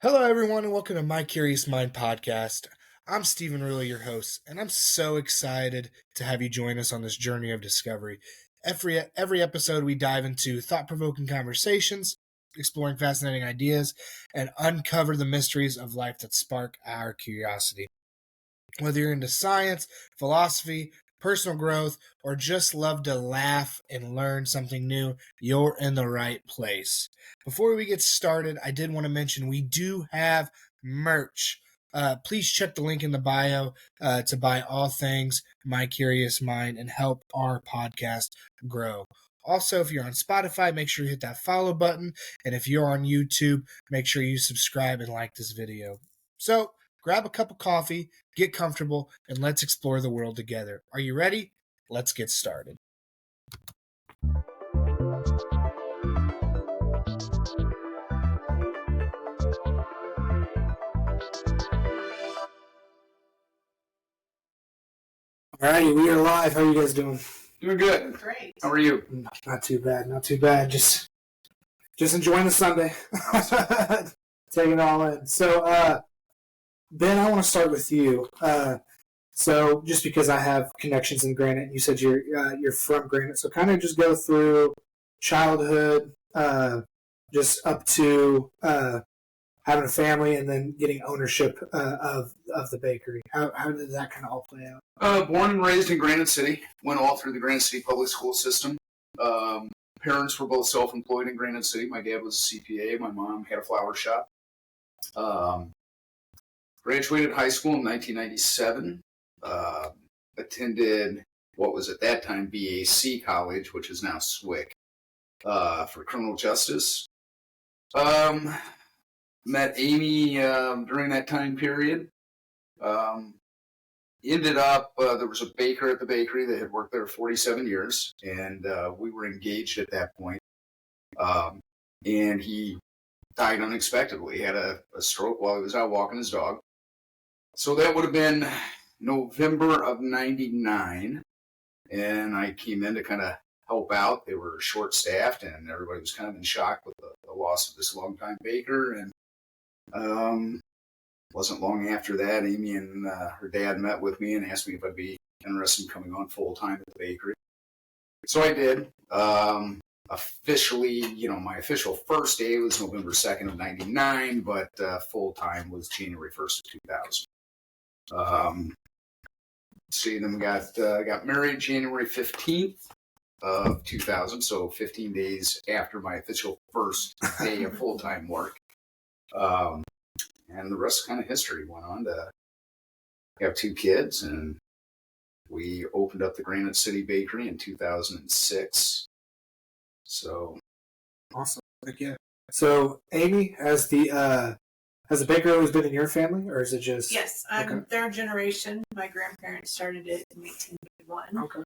Hello, everyone, and welcome to My Curious Mind podcast. I'm Stephen Rulli, your host, and I'm so excited to have you join us on this journey of discovery. Every episode, we dive into thought-provoking conversations, exploring fascinating ideas, and uncover the mysteries of life that spark our curiosity. Whether you're into science, philosophy, personal growth, or just love to laugh and learn something new, you're in the right place. Before we get started, I did want to mention we do have merch. Please check the link in the bio to buy all things My Curious Mind and help our podcast grow. Also, if you're on Spotify, make sure you hit that follow button. And if you're on YouTube, make sure you subscribe and like this video. So, grab a cup of coffee, get comfortable, and let's explore the world together. Are you ready? Let's get started. Alrighty, we are live. How are you guys doing? Doing good. Great. How are you? Not too bad. Just enjoying the Sunday. Taking it all in. So, Ben, I want to start with you. So, just because I have connections in Granite, you said you're from Granite, so kind of just go through childhood, just up to having a family, and then getting ownership of the bakery. How did that kind of all play out? Born and raised in Granite City. Went all through the Granite City public school system. Parents were both self-employed in Granite City. My dad was a CPA. My mom had a flower shop. Graduated high school in 1997. Attended what was at that time BAC College, which is now SWIC, for criminal justice. Met Amy during that time period. Ended up, there was a baker at the bakery that had worked there 47 years, and we were engaged at that point. And he died unexpectedly. He had a stroke while he was out walking his dog. So that would have been November of 99, and I came in to kind of help out. They were short-staffed, and everybody was kind of in shock with the loss of this longtime baker. And wasn't long after that, Amy and her dad met with me and asked me if I'd be interested in coming on full-time at the bakery. So I did. Officially, my official first day was November 2nd of 99, but full-time was January 1st of 2000. Then we got married January 15th of 2000, so 15 days after my official first day of full-time work. And the rest is kind of history. Went on to have 2 kids, and we opened up the Granite City Bakery in 2006. So Awesome. Heck yeah. So, Amy, has the bakery always been in your family, or is it just... Yes, I'm third generation. My grandparents started it in 1851. Okay.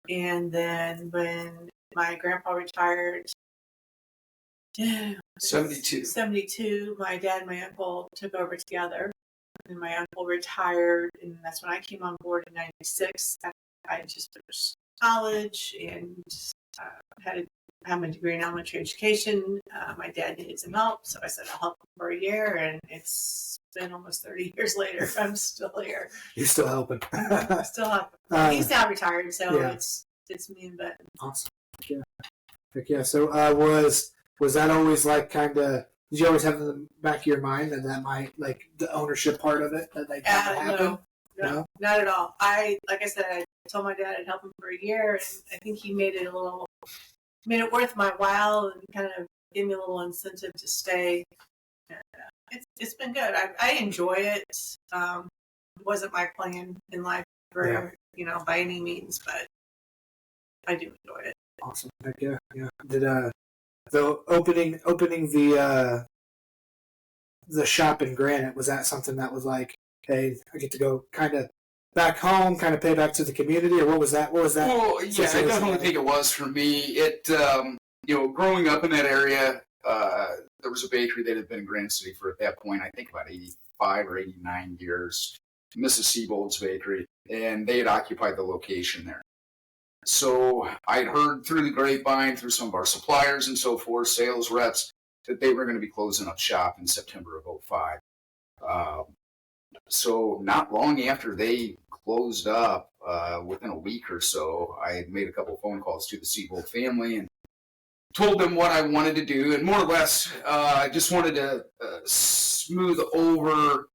And then when my grandpa retired, 72, my dad and my uncle took over together. And my uncle retired, and that's when I came on board in 96. I just finished college and had my degree in elementary education. My dad needed some help, so I said I'll help him for a year, and it's been almost 30 years later. I'm still here. You're still helping. Still helping. He's now retired, so yeah. It's me and Ben. Awesome. Heck yeah. So was that always like kind of... Did you always have in the back of your mind that might, like, the ownership part of it, that happen? No, not at all. Like I said, I told my dad I'd help him for a year, and I think he made it worth my while and kind of gave me a little incentive to stay. And, it's been good. I enjoy it. It wasn't my plan in life forever, by any means, but I do enjoy it. Awesome. Heck yeah. Yeah. Did the opening the shop in Granite, was that something that was like, hey, I get to go kind of back home, kind of pay back to the community, or what was that? Well, yeah, I definitely think it was for me. It, growing up in that area, there was a bakery that had been in Granite City for, at that point, I think about 85 or 89 years, Mrs. Siebold's Bakery, and they had occupied the location there. So I'd heard through the grapevine, through some of our suppliers and so forth, sales reps, that they were going to be closing up shop in September of '05. So not long after they closed up, within a week or so, I had made a couple of phone calls to the Siebold family and told them what I wanted to do, and more or less, I just wanted to smooth over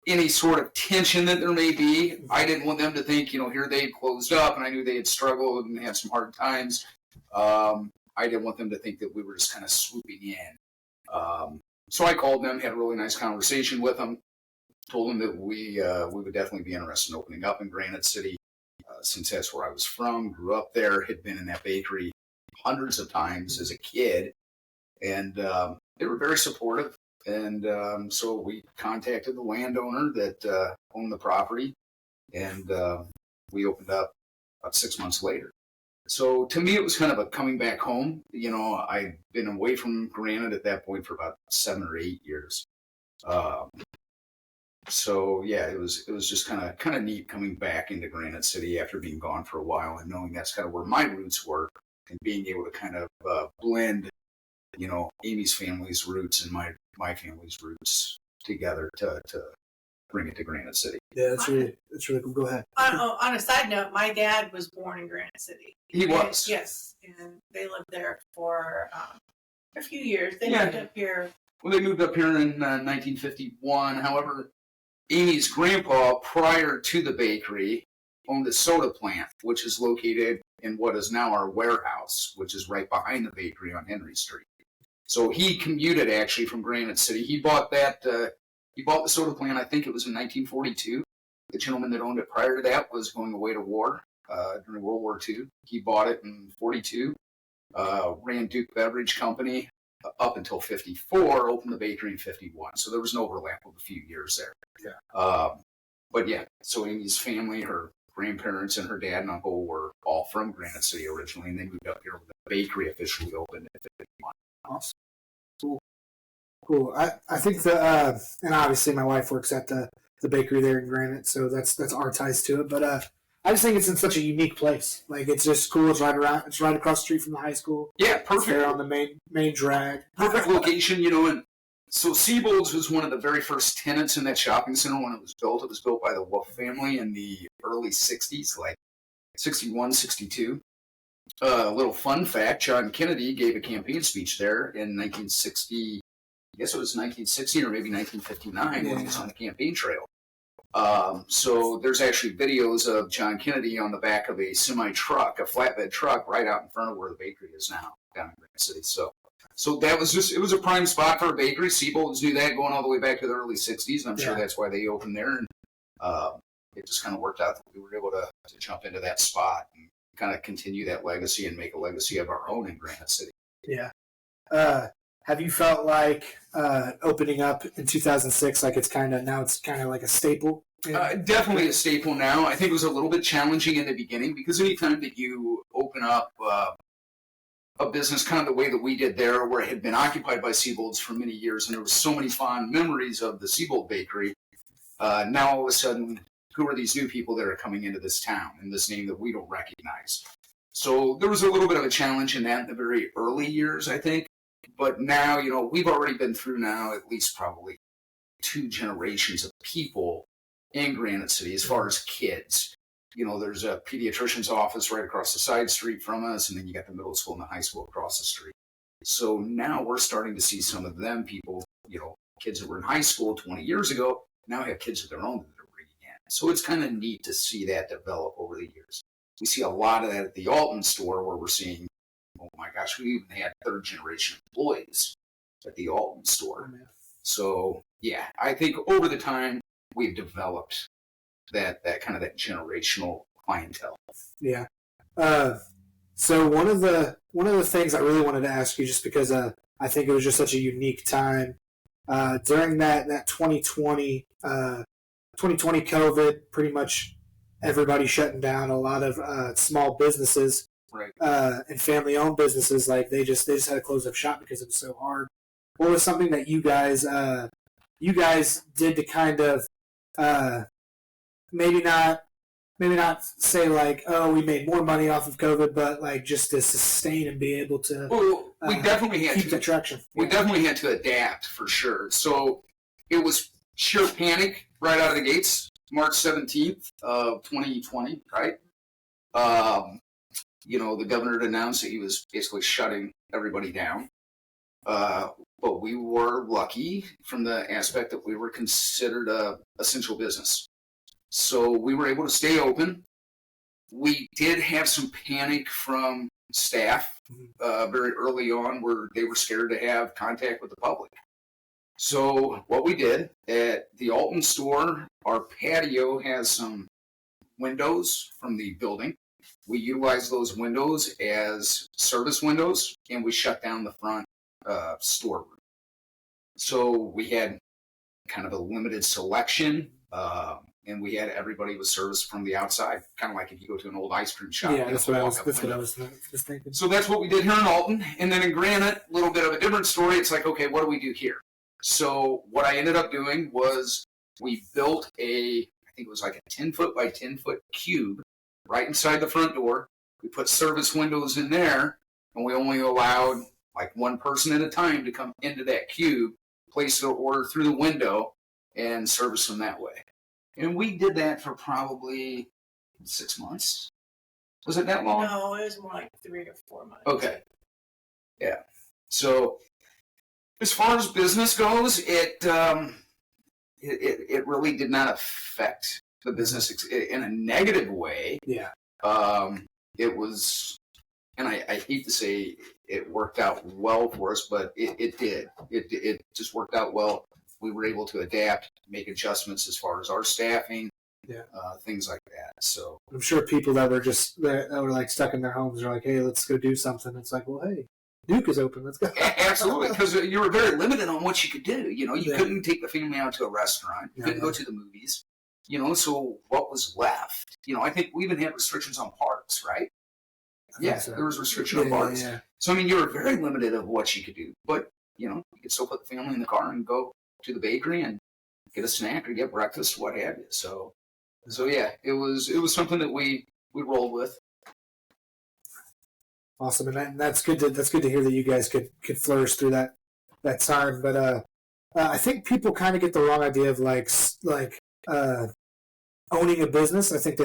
any sort of tension that there may be. I didn't want them to think, here they had closed up, and I knew they had struggled and had some hard times. I didn't want them to think that we were just kind of swooping in. So I called them, had a really nice conversation with them, told them that we would definitely be interested in opening up in Granite City, since that's where I was from, grew up there, had been in that bakery hundreds of times as a kid, and they were very supportive. And so we contacted the landowner that owned the property, and we opened up about 6 months later. So to me, it was kind of a coming back home. I'd been away from Granite at that point for about 7 or 8 years. So yeah, it was just kind of neat coming back into Granite City after being gone for a while, and knowing that's kind of where my roots were, and being able to kind of blend, Amy's family's roots and my family's roots together to bring it to Granite City. Yeah, that's really cool. Go ahead. On a side note, my dad was born in Granite City. He was. Yes, and they lived there for a few years. They moved up here. Well, they moved up here in 1951. However, Amy's grandpa, prior to the bakery, owned a soda plant, which is located in what is now our warehouse, which is right behind the bakery on Henry Street. So he commuted actually from Granite City. He bought that. He bought the soda plant. I think it was in 1942. The gentleman that owned it prior to that was going away to war during World War II. He bought it in '42. Ran Duke Beverage Company up until '54. Opened the bakery in '51. So there was an overlap of a few years there. Yeah. But yeah, so Amy's family, her grandparents and her dad and uncle were all from Granite City originally, and they moved up here when the bakery officially opened in '51. Awesome. Cool. I think and obviously my wife works at the bakery there in Granite, so that's our ties to it. But I just think it's in such a unique place. Like, it's just cool. It's right across the street from the high school. Yeah, perfect. There on the main drag. Perfect location, and so Siebold's was one of the very first tenants in that shopping center when it was built. It was built by the Wolf family in the early '60s, like '61, '62. A little fun fact: John Kennedy gave a campaign speech there in 1960. I guess it was 1960 or maybe 1959 when he was on the campaign trail. So there's actually videos of John Kennedy on the back of a semi-truck, a flatbed truck, right out in front of where the bakery is now, down in Granite City. So that was it was a prime spot for a bakery. Siebold's knew that going all the way back to the early '60s, and I'm sure that's why they opened there. And it just kind of worked out that we were able to jump into that spot and kind of continue that legacy and make a legacy of our own in Granite City. Yeah. Have you felt like opening up in 2006, like it's kind of like a staple? Definitely a staple now. I think it was a little bit challenging in the beginning because anytime that you open up a business kind of the way that we did there, where it had been occupied by Siebold's for many years, and there were so many fond memories of the Siebold bakery, now all of a sudden, who are these new people that are coming into this town and this name that we don't recognize? So there was a little bit of a challenge in that in the very early years, I think. But now, we've already been through now at least probably 2 generations of people in Granite City as far as kids. There's a pediatrician's office right across the side street from us, and then you got the middle school and the high school across the street. So now we're starting to see some of them people, kids that were in high school 20 years ago, now have kids of their own that they're bringing in. So it's kind of neat to see that develop over the years. We see a lot of that at the Alton store where we're seeing, oh my gosh, we even had 3rd generation employees at the Alton store. So yeah, I think over the time we've developed that kind of that generational clientele. Yeah. So one of the things I really wanted to ask you, just because I think it was just such a unique time during that 2020 COVID, pretty much everybody shutting down. A lot of small businesses. Right. And family-owned businesses, like they just had to close up shop because it was so hard. What was something that you guys did to kind of maybe not maybe not say like, oh, we made more money off of COVID, but like just to sustain and be able to we definitely had keep the traction. We definitely had to adapt for sure. So it was sheer panic right out of the gates, March 17th of 2020, right? The governor had announced that he was basically shutting everybody down. But we were lucky from the aspect that we were considered a essential business. So we were able to stay open. We did have some panic from staff very early on where they were scared to have contact with the public. So what we did at the Alton store, our patio has some windows from the building. We utilized those windows as service windows, and we shut down the front storeroom. So we had kind of a limited selection, and we had everybody with service from the outside, kind of like if you go to an old ice cream shop. Yeah, that's what I was thinking. So that's what we did here in Alton. And then in Granite, a little bit of a different story. It's like, okay, what do we do here? So what I ended up doing was we built I think it was like a 10-foot by 10-foot cube right inside the front door. We put service windows in there, and we only allowed like one person at a time to come into that cube, place their order through the window, and service them that way. And we did that for probably 6 months. Was it that long? No, it was more like 3 or 4 months. Okay. Yeah. So as far as business goes, it really did not affect the business in a negative way. Yeah. It was, and I hate to say it worked out well for us, but it did. It just worked out well. We were able to adapt, make adjustments as far as our staffing, things like that. So I'm sure people that were like stuck in their homes are like, hey, let's go do something. It's like, well, hey, Duke is open. Let's go. Absolutely, because you were very limited on what you could do. You couldn't take the family out to a restaurant. You couldn't go to the movies. So what was left? I think we even had restrictions on parks, right? So. There was restriction on parks. Yeah. So, you were very limited of what you could do. But, you could still put the family in the car and go to the bakery and get a snack or get breakfast, what have you. So yeah, it was something that we rolled with. Awesome, and that's good to hear that you guys could flourish through that time. But I think people kind of get the wrong idea of like owning a business. I think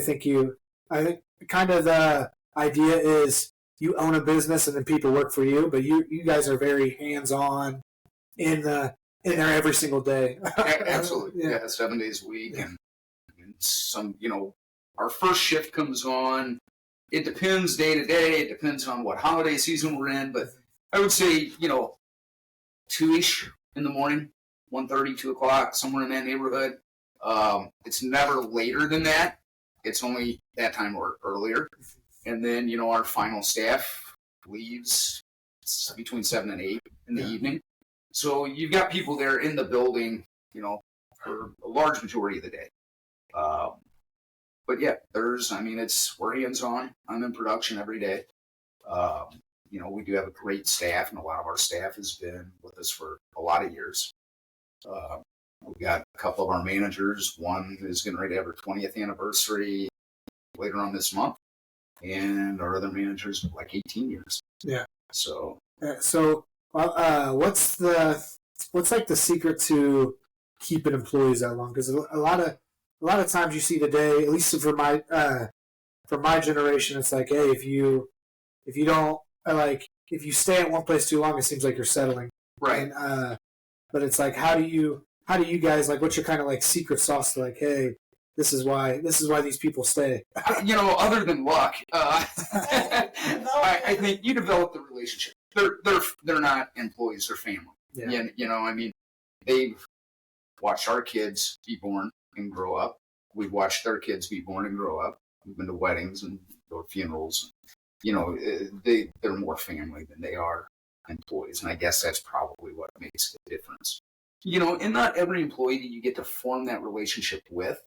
kind of the idea is you own a business and then people work for you, but you guys are very hands-on in there every single day. Absolutely. Yeah, 7 days a week. Yeah. And some, our first shift comes on. It depends day to day. It depends on what holiday season we're in. But I would say, 2-ish in the morning, 1:30, 2 o'clock, somewhere in that neighborhood. It's never later than that. It's only that time or earlier. And then, our final staff leaves between 7 and 8 in the evening. So you've got people there in the building, for a large majority of the day. But yeah, we're hands-on. I'm in production every day. We do have a great staff, and a lot of our staff has been with us for a lot of years. We've got a couple of our managers. One is getting ready to have her 20th anniversary later on this month. And our other managers like 18 years. Yeah. So what's like the secret to keeping employees that long? Because a lot of times you see today, at least for my generation, it's like, hey, if you don't if you stay at one place too long, it seems like you're settling. Right. And, but it's like, how do you guys what's your kind of secret sauce to hey, this is why these people stay. Other than luck, I think you develop the relationship. They're not employees; they're family. Yeah. They've watched our kids be born and grow up. We've watched their kids be born and grow up. We've been to weddings and go to funerals. They're more family than they are employees, and I guess that's probably what makes the difference. And not every employee do you get to form that relationship with.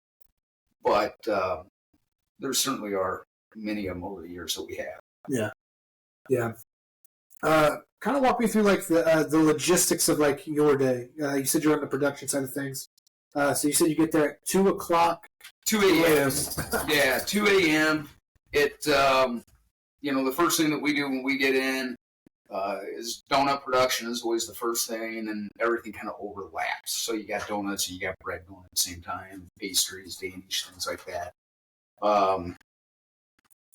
But there certainly are many of them over the years that we have. Yeah. Yeah. Kind of walk me through the logistics of your day. You said you're on the production side of things. So you said you get there at 2 o'clock. 2 a.m. Yeah, 2 a.m. It, the first thing that we do when we get in is donut production is always the first thing, and then everything kind of overlaps. So you got donuts and you got bread going at the same time, pastries, Danish, things like that.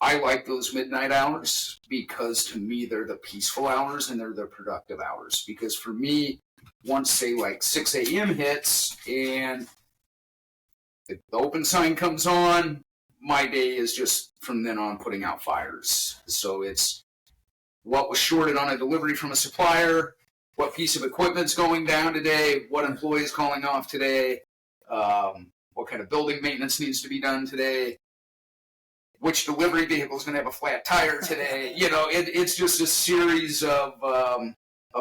I like those midnight hours because to me they're the peaceful hours and they're the productive hours. Because for me, once say like 6 a.m. hits and the open sign comes on, my day is just from then on putting out fires. So it's what was shorted on a delivery from a supplier, what piece of equipment's going down today, what employee is calling off today, what kind of building maintenance needs to be done today, which delivery vehicle is going to have a flat tire today. It's just a series of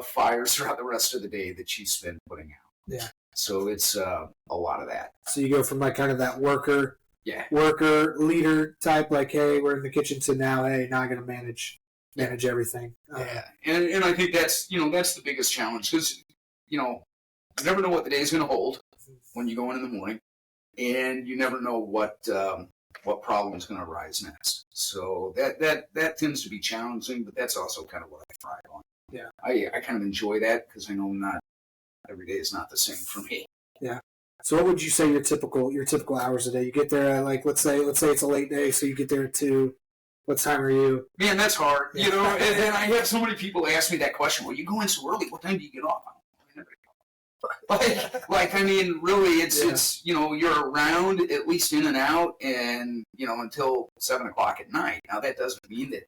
fires throughout the rest of the day that you spend putting out. Yeah. So it's a lot of that. So you go from like kind of that worker leader type, like, hey, we're in the kitchen, to now, hey, now I got to manage everything. Yeah, and I think that's the biggest challenge because you never know what the day is going to hold when you go in the morning, and you never know what problem is going to arise next. So that tends to be challenging, but that's also kind of what I thrive on. Yeah, I kind of enjoy that because I know not every day is not the same for me. Yeah. So what would you say your typical hours a day? You get there at, like, let's say it's a late day, so you get there at 2. What time are you? Man, that's hard. And I have so many people ask me that question. Well, you go in so early. What time do you get off? Really, it's you're around, at least in and out, and until 7 o'clock at night. Now that doesn't mean that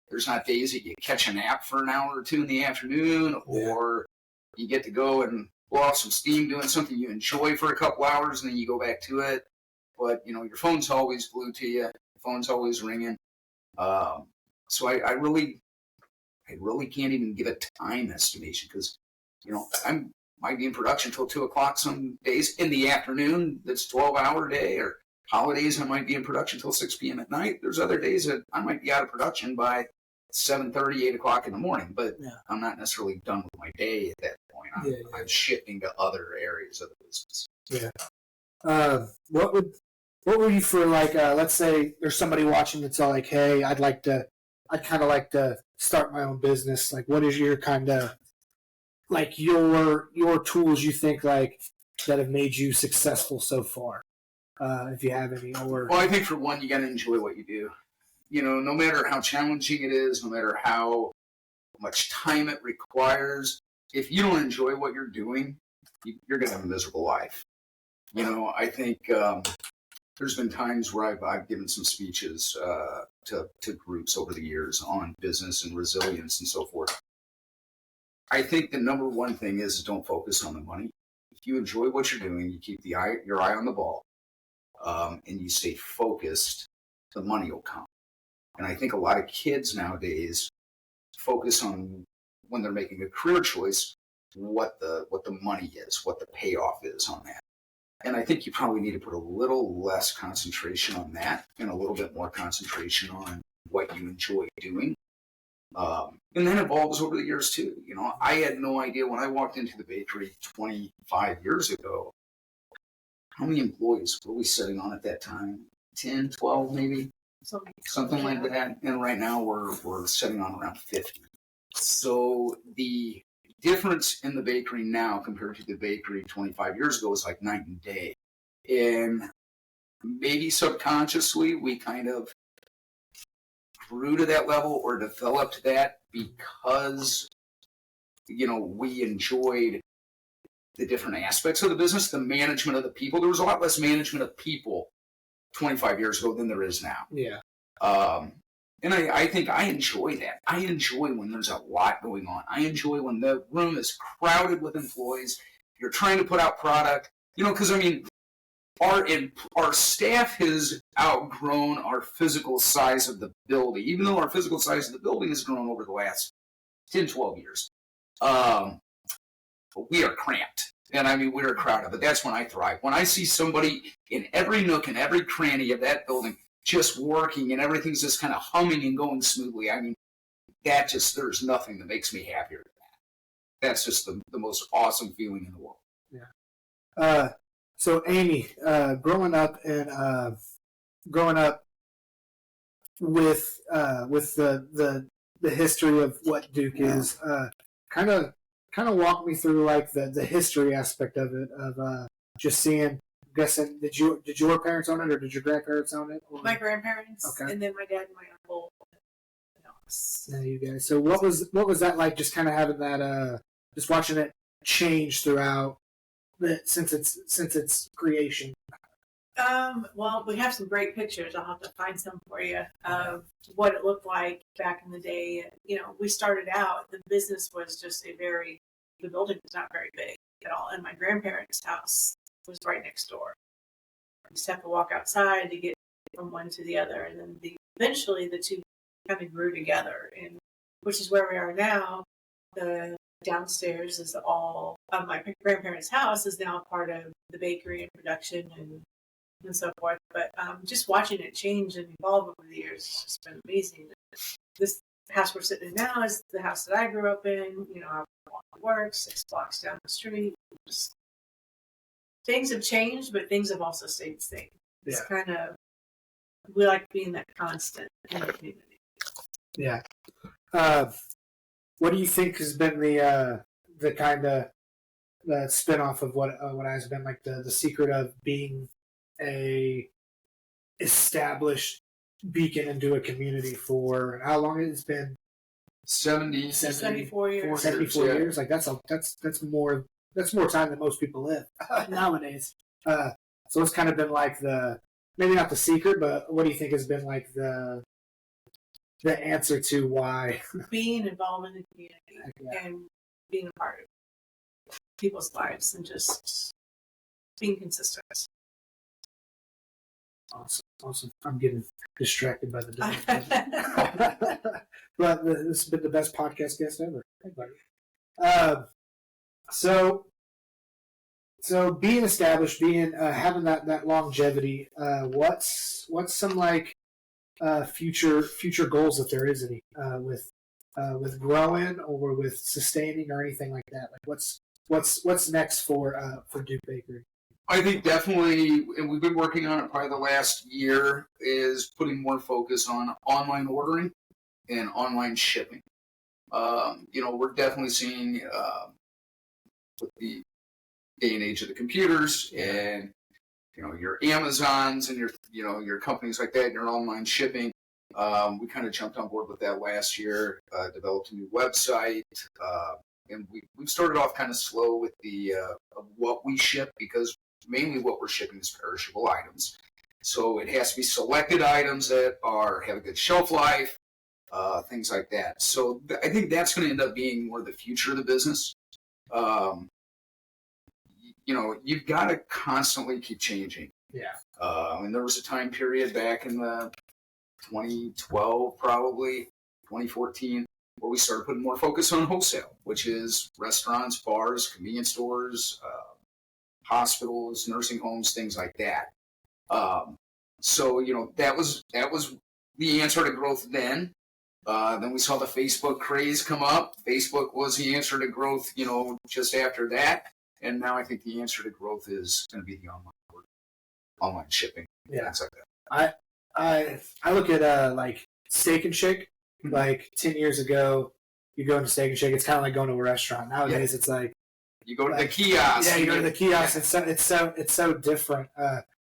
there's not days that you catch a nap for an hour or two in the afternoon, or you get to go and blow off some steam doing something you enjoy for a couple hours, and then you go back to it. But your phone's always glued to you. The phone's always ringing. So I really can't even give a time estimation because I might be in production till 2 o'clock some days in the afternoon. That's 12-hour day, or holidays I might be in production till 6 p.m. at night. There's other days that I might be out of production by 7:30, 8 o'clock in the morning, but I'm not necessarily done with my day at that point. I'm shifting to other areas of the business. Yeah. What would you for, like, let's say there's somebody watching that's all like, hey, I'd kind of like to start my own business. Like, what is your kind of, like, your tools you think, like, that have made you successful so far? If you have any. Well, I think for one, you got to enjoy what you do. No matter how challenging it is, no matter how much time it requires, if you don't enjoy what you're doing, you're going to have a miserable life. I think there's been times where I've given some speeches to groups over the years on business and resilience and so forth. I think the number one thing is don't focus on the money. If you enjoy what you're doing, you keep your eye on the ball, and you stay focused, the money will come. And I think a lot of kids nowadays focus on, when they're making a career choice, what the money is, what the payoff is on that. And I think you probably need to put a little less concentration on that and a little bit more concentration on what you enjoy doing. And that evolves over the years too. I had no idea when I walked into the bakery 25 years ago, how many employees were we sitting on at that time? 10, 12 maybe? Something like that. And right now we're sitting on around 50. So the difference in the bakery now compared to the bakery 25 years ago is like night and day. And maybe subconsciously we kind of grew to that level or developed that because we enjoyed the different aspects of the business, the management of the people. There was a lot less management of people 25 years ago than there is now. Yeah. And I think I enjoy that. I enjoy when there's a lot going on. I enjoy when the room is crowded with employees. You're trying to put out product, because our staff has outgrown our physical size of the building, even though our physical size of the building has grown over the last 10, 12 years. We are cramped. And we're crowded, but that's when I thrive. When I see somebody in every nook and every cranny of that building just working and everything's just kind of humming and going smoothly, there's nothing that makes me happier than that. That's just the most awesome feeling in the world. Yeah. So Amy, growing up with the history of what Duke is, kind of walk me through like the history aspect of it, of just seeing. I'm guessing did your parents own it or did your grandparents own it? Or? My grandparents, Okay. and then my dad and my uncle. Yeah, you guys. So what was that like? Just kind of having that, just watching it change throughout since its creation. Well, we have some great pictures. I'll have to find some for you of what it looked like back in the day. You know, we started out, the business was just the building was not very big at all. And my grandparents' house was right next door. You just have to walk outside to get from one to the other. And then eventually the two kind of grew together, and which is where we are now. The downstairs is all of my grandparents' house is now part of the bakery and production and so forth. But just watching it change and evolve over the years has just been amazing. This house we're sitting in now is the house that I grew up in. You know, I walk to work 6 blocks down the street. Just, things have changed, but things have also stayed the same. It's kind of, we like being that constant in the community. Yeah. What do you think has been the kind of the spinoff of what has been like the secret of being a established beacon into a community for how long it's been? 74 years. 74 years. Like that's more time than most people live nowadays. So it's kind of been like maybe not the secret, but what do you think has been like the answer to why being involved in the community and being a part of people's lives and just being consistent. Awesome. I'm getting distracted by the dog. But this has been the best podcast guest ever. Hey, buddy. So being established, having that longevity. What's some like future goals, if there is any, with growing or with sustaining or anything like that? Like what's next for Duke Bakery? I think definitely, and we've been working on it probably the last year, is putting more focus on online ordering and online shipping. We're definitely seeing with the day and age of the computers and your Amazons and your companies like that, and your online shipping. We kind of jumped on board with that last year, developed a new website, and we've started off kind of slow with the of what we ship, because mainly what we're shipping is perishable items. So it has to be selected items that have a good shelf life, things like that. So I think that's going to end up being more the future of the business. You've got to constantly keep changing. Yeah. And there was a time period back in the 2012, probably 2014, where we started putting more focus on wholesale, which is restaurants, bars, convenience stores, hospitals, nursing homes, things like that. So that was the answer to growth then. Then we saw the Facebook craze come up. Facebook was the answer to growth, just after that. And now I think the answer to growth is going to be the online shipping. Yeah. Things like that. I look at like Steak and Shake. Mm-hmm. Like 10 years ago, you go into Steak and Shake. It's kind of like going to a restaurant. Nowadays, it's like you go to the kiosk. Yeah, you go to the kiosk. Yeah. It's so different.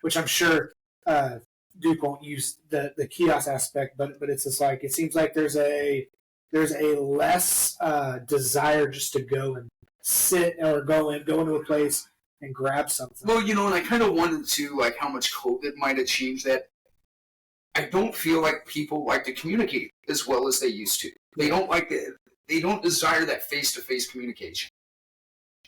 Which I'm sure Duke won't use the kiosk aspect, but it's just like it seems like there's a less desire just to go and sit or go into a place and grab something. Well, and I kind of wondered too, like how much COVID might have changed that. I don't feel like people like to communicate as well as they used to. They don't desire that face-to-face communication.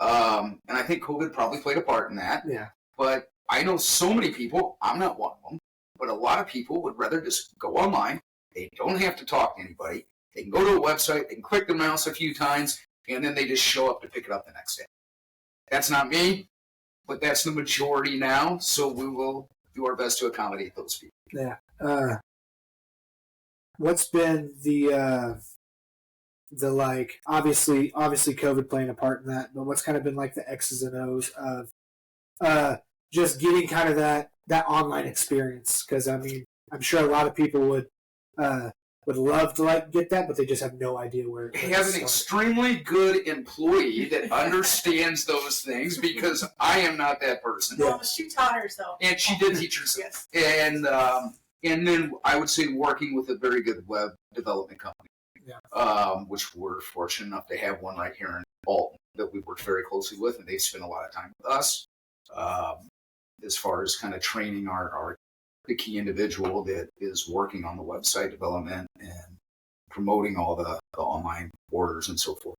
And I think COVID probably played a part in that. Yeah. But I know so many people, I'm not one of them, but a lot of people would rather just go online. They don't have to talk to anybody. They can go to a website, they can click the mouse a few times, and then they just show up to pick it up the next day. That's not me, but that's the majority now, so we will do our best to accommodate those people. Yeah. What's been the like obviously COVID playing a part in that, but what's kind of been like the X's and O's of just getting kind of that online experience. Because I mean, I'm sure a lot of people would love to like get that, but they just have no idea where. He has an extremely good employee that understands those things, because I am not that person. Well, she taught herself, and she did teach herself. Yes. And then I would say working with a very good web development company, which we're fortunate enough to have one right here in Alton that we work very closely with, and they spend a lot of time with us as far as kind of training the key individual that is working on the website development and promoting all the online orders and so forth.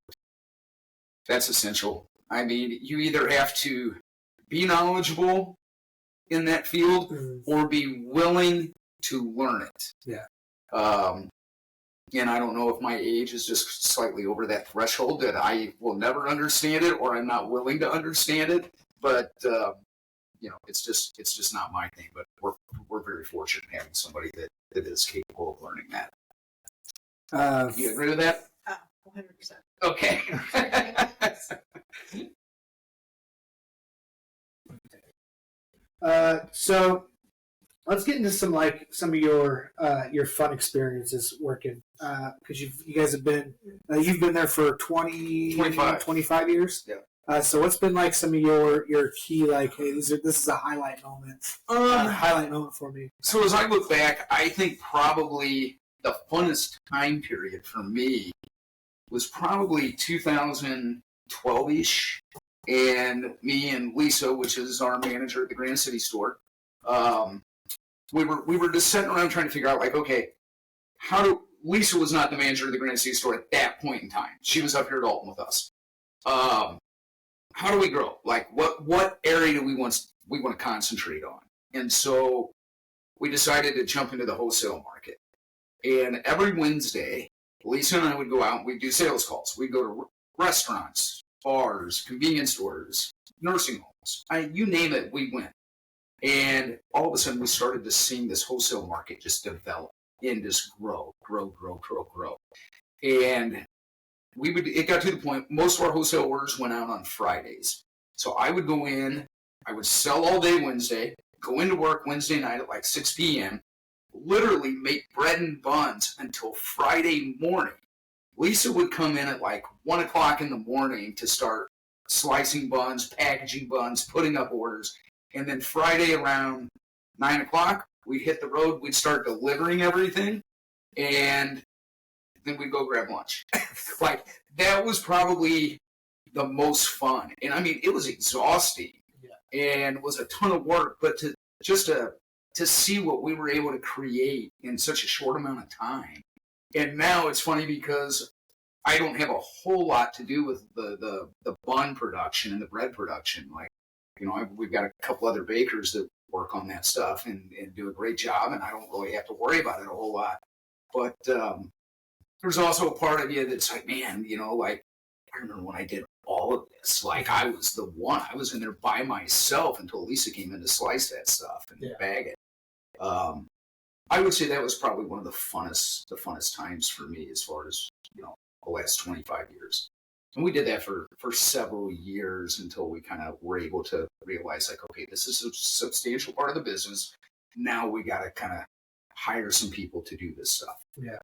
That's essential. I mean, you either have to be knowledgeable in that field or be willing to learn it. Yeah. And I don't know if my age is just slightly over that threshold that I will never understand it or I'm not willing to understand it. But it's just not my thing. But we're very fortunate having somebody that is capable of learning that. You agree with that? 100%. Okay. So let's get into some of your fun experiences working, because you guys have been you've been there for 25 years. Yeah. So what's been like some of your key, like, hey, this is a highlight moment for me. So as I look back, I think probably the funnest time period for me was probably 2012-ish, and me and Lisa, which is our manager at the Grand City store, we were just sitting around trying to figure out, like, okay, Lisa was not the manager of the Grand City store at that point in time. She was up here at Alton with us. How do we grow? Like, what area do we want to concentrate on? And so we decided to jump into the wholesale market. And every Wednesday, Lisa and I would go out and we'd do sales calls. We'd go to restaurants, bars, convenience stores, nursing homes. You name it, we went. And all of a sudden, we started to see this wholesale market just develop and just grow. And it got to the point, most of our wholesale orders went out on Fridays. So I would go in, I would sell all day Wednesday, go into work Wednesday night at like 6 p.m., literally make bread and buns until Friday morning. Lisa would come in at like 1 o'clock in the morning to start slicing buns, packaging buns, putting up orders. And then Friday around 9 o'clock, we'd hit the road, we'd start delivering everything, and then we'd go grab lunch. Like, that was probably the most fun. And I mean, it was exhausting and was a ton of work, but to see what we were able to create in such a short amount of time. And now it's funny because I don't have a whole lot to do with the bun production and the bread production. Like, we've got a couple other bakers that work on that stuff and do a great job, and I don't really have to worry about it a whole lot. But there's also a part of you that's like, man, like, I remember when I did all of this. Like, I was the one. I was in there by myself until Lisa came in to slice that stuff and bag it. I would say that was probably one of the funnest times for me as far as, the last 25 years. And we did that for several years until we kind of were able to realize, like, okay, this is a substantial part of the business. Now we got to kind of hire some people to do this stuff. Yeah.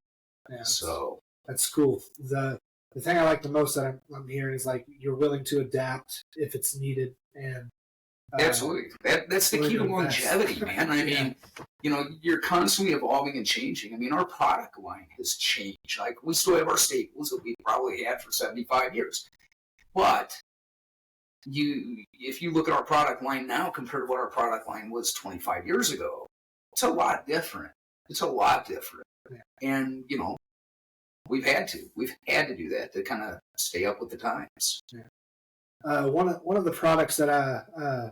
So that's cool. The thing I like the most that I'm hearing is, like, you're willing to adapt if it's needed. And absolutely. That's the key to longevity, man. I mean, you're constantly evolving and changing. I mean, our product line has changed. Like, we still have our staples that we probably had for 75 years. But if you look at our product line now compared to what our product line was 25 years ago, it's a lot different. Yeah. And, we've had to do that to kind of stay up with the times. Yeah. One of the products that I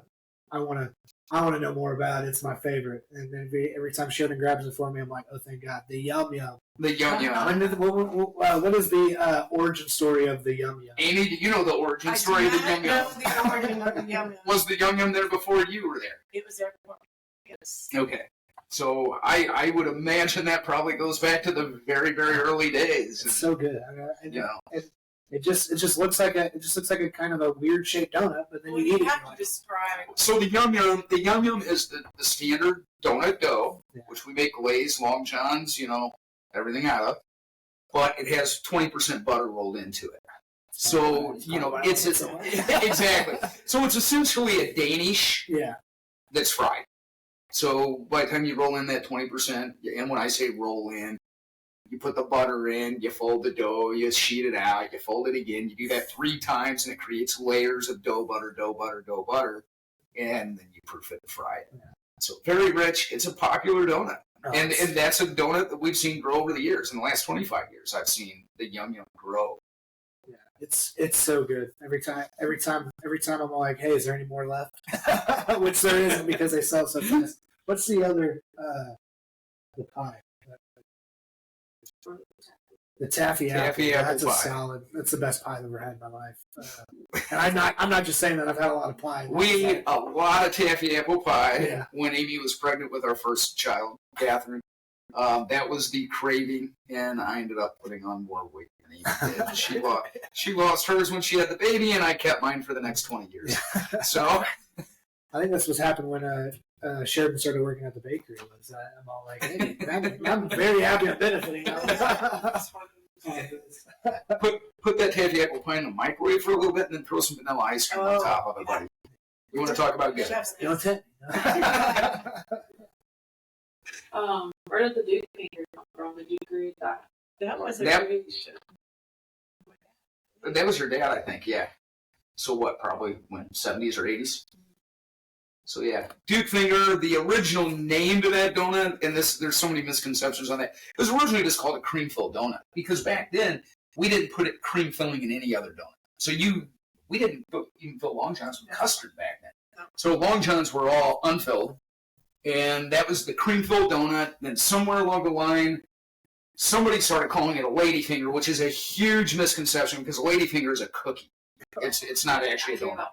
want to know more about. It's my favorite, and then every time Sheldon grabs it for me, I'm like, oh, thank God, the Yum Yum. The Yum Yum. What is the origin story of the Yum Yum? Amy, do you know the origin story of the Yum Yum? The origin of the Yum Yum. Was the Yum Yum there before you were there? It was there before me. Yes. Okay. So I would imagine that probably goes back to the very, very early days. It's so good. It just looks like a kind of a weird shaped donut, but then you eat it. Have to describe. So the yum yum is the standard donut dough, which we make glazed Long Johns, everything out of, but it has 20% butter rolled into it. So it's exactly. So it's essentially a Danish. Yeah. That's fried. So by the time you roll in that 20%, and when I say roll in, you put the butter in, you fold the dough, you sheet it out, you fold it again. You do that 3 times, and it creates layers of dough butter, and then you proof it and fry it. Yeah. So very rich. It's a popular donut. Oh, and that's a donut that we've seen grow over the years. In the last 25 years, I've seen the Yum Yum grow. Yeah, it's so good. Every time I'm like, hey, is there any more left? Which there isn't because they sell so fast. What's the other the pie? The taffy apple. That's a solid. That's the best pie I've ever had in my life. And I'm not just saying that. I've had a lot of pie. We ate a lot of taffy apple pie when Amy was pregnant with our first child, Catherine. That was the craving, and I ended up putting on more weight than Amy did. She lost hers when she had the baby, and I kept mine for the next 20 years. So I think that's what's happened when Sheridan started working at the bakery. Was I'm all like, hey, I'm very happy I'm benefiting now. Put that taffy apple pie in the microwave for a little bit, and then throw some vanilla ice cream on top of it, buddy. You want to talk about good? Where did the Duke finger come from? Did you agree with that? That was a great show. That was your dad, I think, yeah. So what, probably when 70s or 80s? So yeah, Duke finger, the original name to that donut, and there's so many misconceptions on that. It was originally just called a cream-filled donut because back then we didn't put cream filling in any other donut. So we didn't even fill Long Johns with custard back then. So Long Johns were all unfilled, and that was the cream-filled donut. Then somewhere along the line, somebody started calling it a ladyfinger, which is a huge misconception because a ladyfinger is a cookie. It's not actually a donut.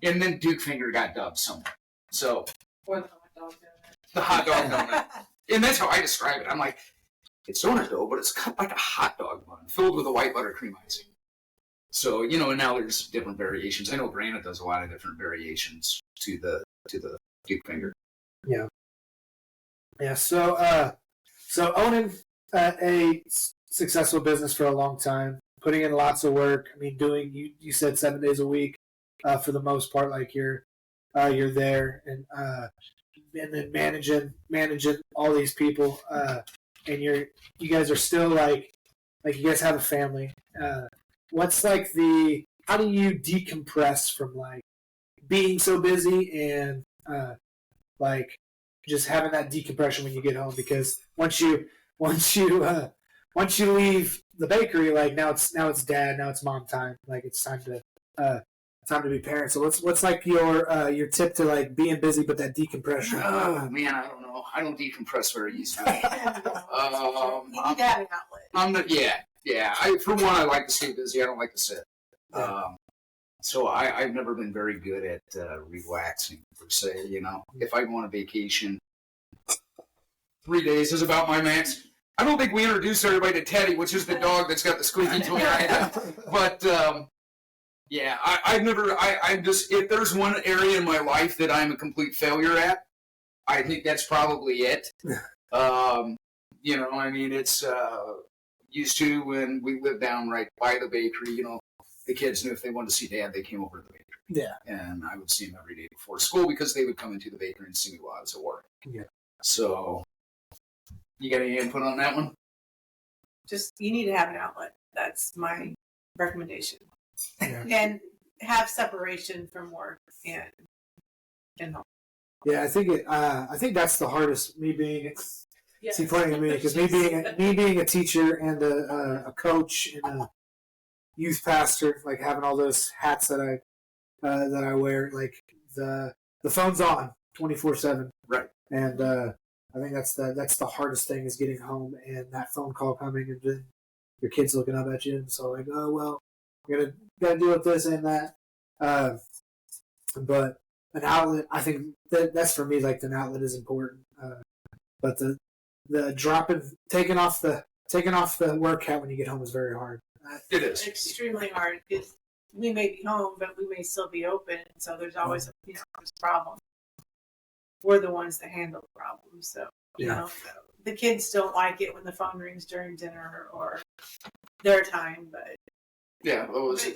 And then Duke finger got dubbed somewhere. So or the hot dog donut. The hot dog donut. And that's how I describe it. I'm like, it's donut dough, but it's cut like a hot dog bun, filled with a white butter cream icing. So, and now there's different variations. I know Granite does a lot of different variations to the Duke finger. Yeah. Yeah, so owning a successful business for a long time, putting in lots of work. I mean, you said 7 days a week. For the most part, like you're there and then managing all these people, and you guys are still like you guys have a family. What's like how do you decompress from like being so busy and like just having that decompression when you get home? Because once you leave the bakery, like now it's dad, now it's mom time. Like it's time to be parents. So what's like your tip to like being busy but that decompression? Oh man, I don't know. I don't decompress very easily. You need to have an outlet. Yeah. For one, I like to stay busy. I don't like to sit. So I've never been very good at relaxing per se. If I go on a vacation, 3 days is about my max. I don't think we introduced everybody to Teddy, which is the dog that's got the squeaky toy. But yeah, I'm just, if there's one area in my life that I'm a complete failure at, I think that's probably it. It's used to when we lived down right by the bakery, the kids knew if they wanted to see Dad, they came over to the bakery. Yeah. And I would see them every day before school because they would come into the bakery and see me while I was at work. Yeah. So, you got any input on that one? Just, you need to have an outlet. That's my recommendation. Yeah. And have separation from work and home. Yeah, I think that's the hardest. Me being, Yes. see, pointing at me because me being a teacher and a coach and a youth pastor, like having all those hats that I wear, like the phone's on 24/7, right? And I think that's the hardest thing is getting home and that phone call coming and then your kids looking up at you and so like, oh well, gotta deal with this and that. But an outlet, I think that's for me. Like an outlet is important. But the taking off the work hat when you get home is very hard. It is. extremely hard because we may be home, but we may still be open. So there's always there's a problem. We're the ones that handle the problem. So you know, the kids don't like it when the phone rings during dinner or their time, but Yeah,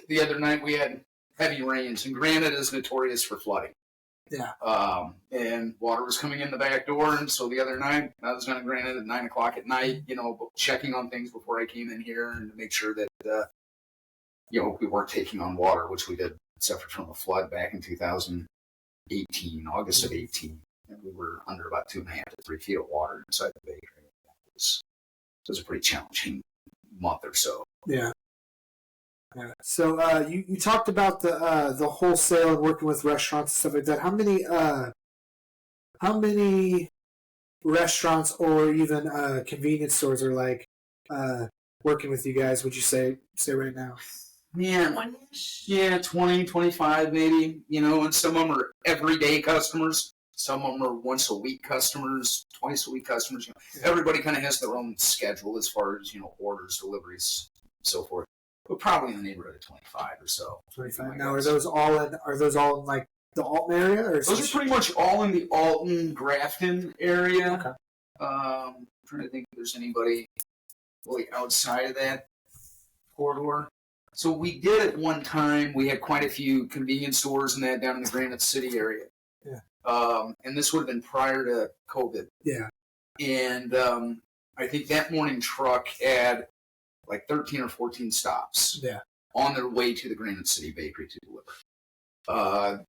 the other night we had heavy rains, and Granite is notorious for flooding. Yeah. And water was coming in the back door, and so the other night I was down at Granite at 9 o'clock at night, checking on things before I came in here and to make sure that we weren't taking on water, which we did suffer from a flood back in 2018, August of 18, and we were under about 2.5 to 3 feet of water inside the bakery. It was a pretty challenging month or so. Yeah. Yeah. So you talked about the wholesale and working with restaurants and stuff like that. How many restaurants or even convenience stores are like working with you guys? Would you say right now? Man, yeah, 20, 25 maybe. And some of them are everyday customers. Some of them are once a week customers, twice a week customers. Everybody kind of has their own schedule as far as orders, deliveries, so forth. But probably in the neighborhood of 25 or so. 25. Now, are those all in like the Alton area? Or those are pretty much all in the Alton, Grafton area. Okay. I'm trying to think if there's anybody really outside of that corridor. So we did at one time, we had quite a few convenience stores and that down in the Granite City area. Yeah. And this would have been prior to COVID. Yeah. And I think that morning truck had like 13 or 14 stops on their way to the Granite City Bakery to deliver.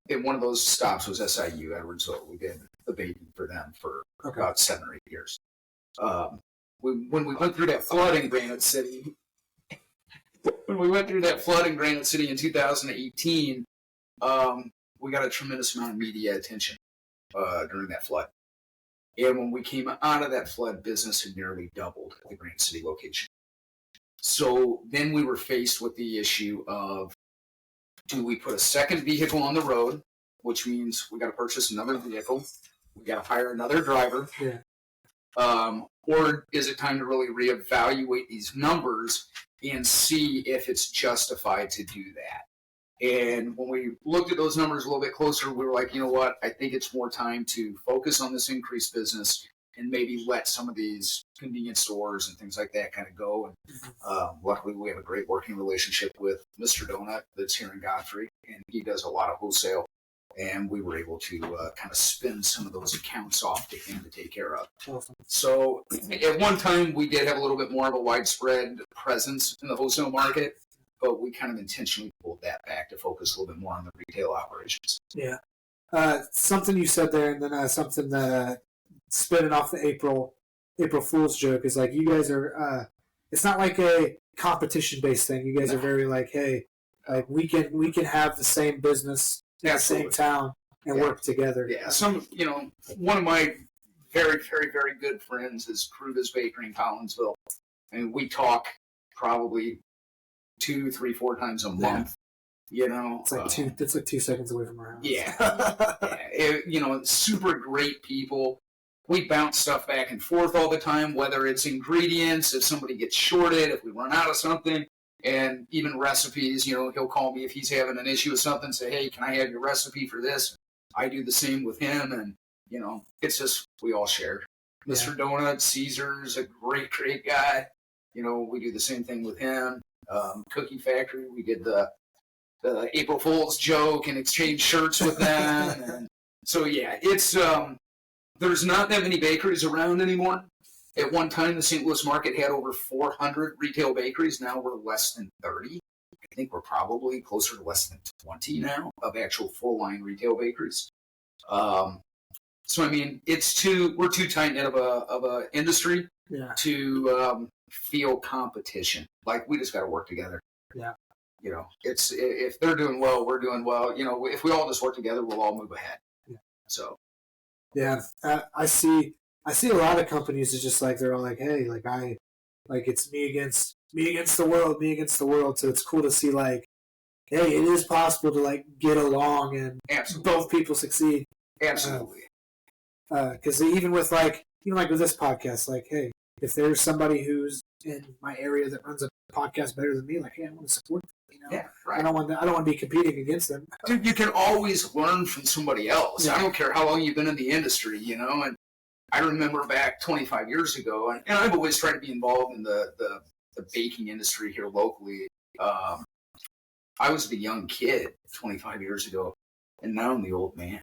And one of those stops was SIU, Edwardsville. We did the baking for them for about 7 or 8 years. When we went through that flood in Granite City, in 2018, we got a tremendous amount of media attention during that flood. And when we came out of that flood, business had nearly doubled at the Granite City location. So then we were faced with the issue of, do we put a second vehicle on the road, which means we got to purchase another vehicle, we got to hire another driver, or is it time to really reevaluate these numbers and see if it's justified to do that? And when we looked at those numbers a little bit closer, we were like, you know what, I think it's more time to focus on this increased business and maybe let some of these convenience stores and things like that kind of go. And luckily, we have a great working relationship with Mr. Donut that's here in Godfrey, and he does a lot of wholesale. And we were able to kind of spin some of those accounts off to him to take care of. Awesome. So at one time, we did have a little bit more of a widespread presence in the wholesale market, but we kind of intentionally pulled that back to focus a little bit more on the retail operations. Yeah. Something you said there, and then something that spinning off the April Fool's joke is like, you guys are. It's not like a competition-based thing. You guys are very like, hey, like we can have the same business in the same town and work together. Yeah. One of my very, very, very good friends is Kruva's Bakery in Collinsville, and we talk probably 2, 3, 4 times a month. It's like 2 seconds away from our house. Yeah. Super great people. We bounce stuff back and forth all the time, whether it's ingredients, if somebody gets shorted, if we run out of something, and even recipes. He'll call me if he's having an issue with something, say, hey, can I have your recipe for this? I do the same with him, and, it's just, we all share. Mr. Donut, Caesar's a great, great guy. We do the same thing with him. Cookie Factory, we did the April Fool's joke and exchange shirts with them. And so, it's, there's not that many bakeries around anymore. At one time, the St. Louis market had over 400 retail bakeries. Now we're less than 30. I think we're probably closer to less than 20 now of actual full-line retail bakeries. So, I mean, we're too tight-knit of a industry to feel competition. Like, we just got to work together. Yeah. It's if they're doing well, we're doing well. If we all just work together, we'll all move ahead. Yeah. So. Yeah, I see a lot of companies are just like, they're all like, hey, it's me against the world. So it's cool to see like, hey, it is possible to like get along and both people succeed. Absolutely. Because even with like with this podcast, like, hey, if there's somebody who's in my area that runs a podcast better than me, like, hey, I want to support them, you know. Yeah, right. I don't want to be competing against them. Dude, you can always learn from somebody else. Yeah. I don't care how long you've been in the industry, you know. And I remember back 25 years ago, and I've always tried to be involved in the baking industry here locally. I was the young kid 25 years ago, and now I'm the old man.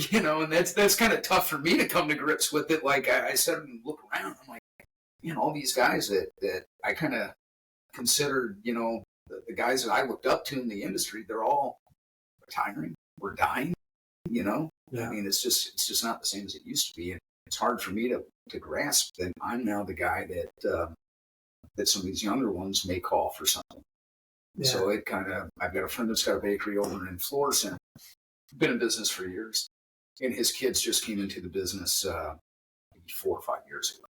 You know, and that's kind of tough for me to come to grips with it. Like I said, and look around, I'm like, you know, all these guys that I kind of considered, you know, the guys that I looked up to in the industry, they're all retiring, we're dying, you know. Yeah. I mean, it's just not the same as it used to be, and it's hard for me to grasp that I'm now the guy that some of these younger ones may call for something. Yeah. So it I've got a friend that's got a bakery over in Florissant, been in business for years, and his kids just came into the business maybe 4 or 5 years ago,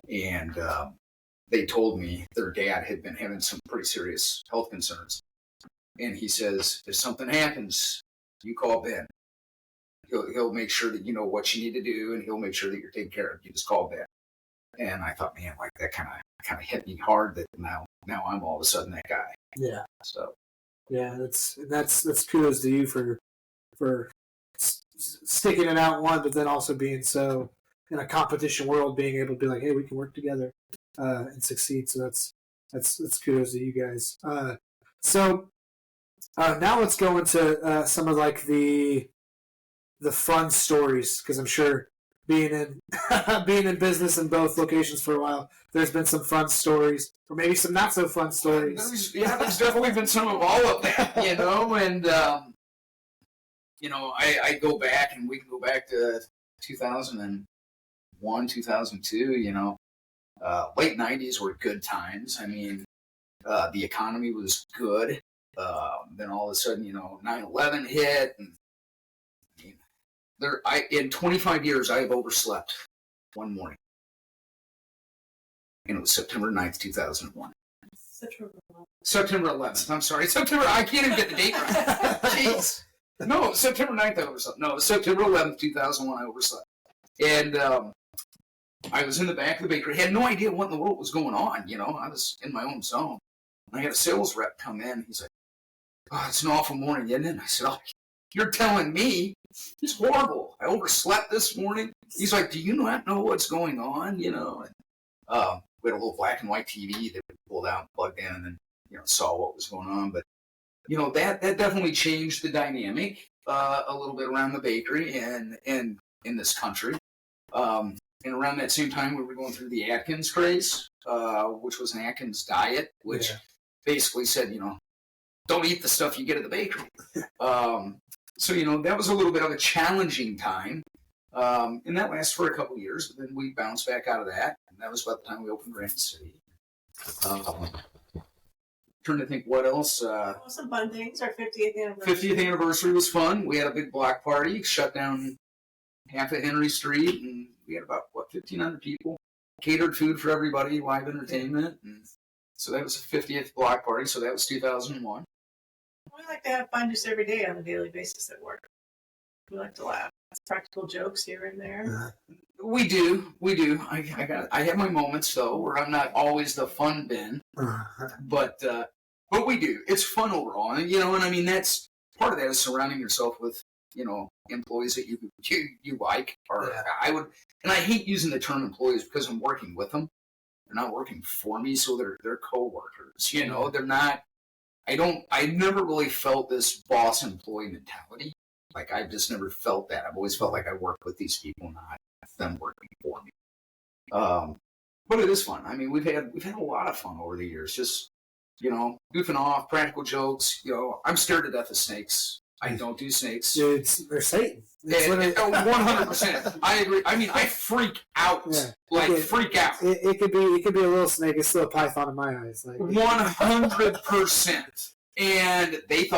and they told me their dad had been having some pretty serious health concerns, and he says, if something happens, you call Ben. He'll make sure that you know what you need to do, and he'll make sure that you're taken care of. You just call Ben. And I thought, man, like that kind of hit me hard. That now I'm all of a sudden that guy. Yeah. So. Yeah, that's kudos to you for sticking it out one, but then also being so in a competition world, being able to be like, hey, we can work together and succeed. So that's kudos to you guys. So now let's go into some of like the fun stories, because I'm sure being in business in both locations for a while, there's been some fun stories, or maybe some not so fun stories. There's definitely been some of all of that, you know, and you know, I go back, and we can go back to 2001, 2002, you know, late 90s were good times. I mean, the economy was good. Then all of a sudden, you know, 9/11 hit, and in 25 years, I have overslept one morning. And it was September 9th, 2001. September 11th. I'm sorry. I can't even get the date right. Jeez. No, September 9th, I overslept. No, it was September 11th, 2001, I overslept. And I was in the back of the bakery. I had no idea what in the world was going on. You know, I was in my own zone. I had a sales rep come in. He's like, oh, it's an awful morning, isn't it? And I said, oh, you're telling me? It's horrible. I overslept this morning. He's like, do you not know what's going on? You know, and we had a little black and white TV that we pulled out and plugged in, and then, you know, saw what was going on. But, you know, that definitely changed the dynamic a little bit around the bakery and in this country. And around that same time, we were going through the Atkins craze, which was an Atkins diet, which basically said, you know, don't eat the stuff you get at the bakery. So, you know, that was a little bit of a challenging time. And that lasted for a couple of years, but then we bounced back out of that. And that was about the time we opened Granite City. Trying to think what else. Some fun things. Our 50th anniversary. 50th anniversary was fun. We had a big block party, shut down half of Henry Street, and we had about, 1,500 people. Catered food for everybody, live entertainment. And so that was the 50th block party, so that was 2001. We like to have fun just every day on a daily basis at work. We like to laugh. Practical jokes here and there. We do. I have my moments though where I'm not always the fun bin, but we do. It's fun overall, and you know, and I mean that's part of that is surrounding yourself with, you know, employees that you like. Or I would, and I hate using the term employees because I'm working with them. They're not working for me, so they're coworkers. You know, they're not. I never really felt this boss employee mentality. Like, I've just never felt that. I've always felt like I work with these people, not them working for me. But it is fun. I mean, we've had a lot of fun over the years. Just, you know, goofing off, practical jokes. You know, I'm scared to death of snakes. I don't do snakes. Dude, they're Satan. 100%. I agree. I mean, I freak out. Yeah. Freak out. It could be a little snake. It's still a python in my eyes. Like 100%. And they,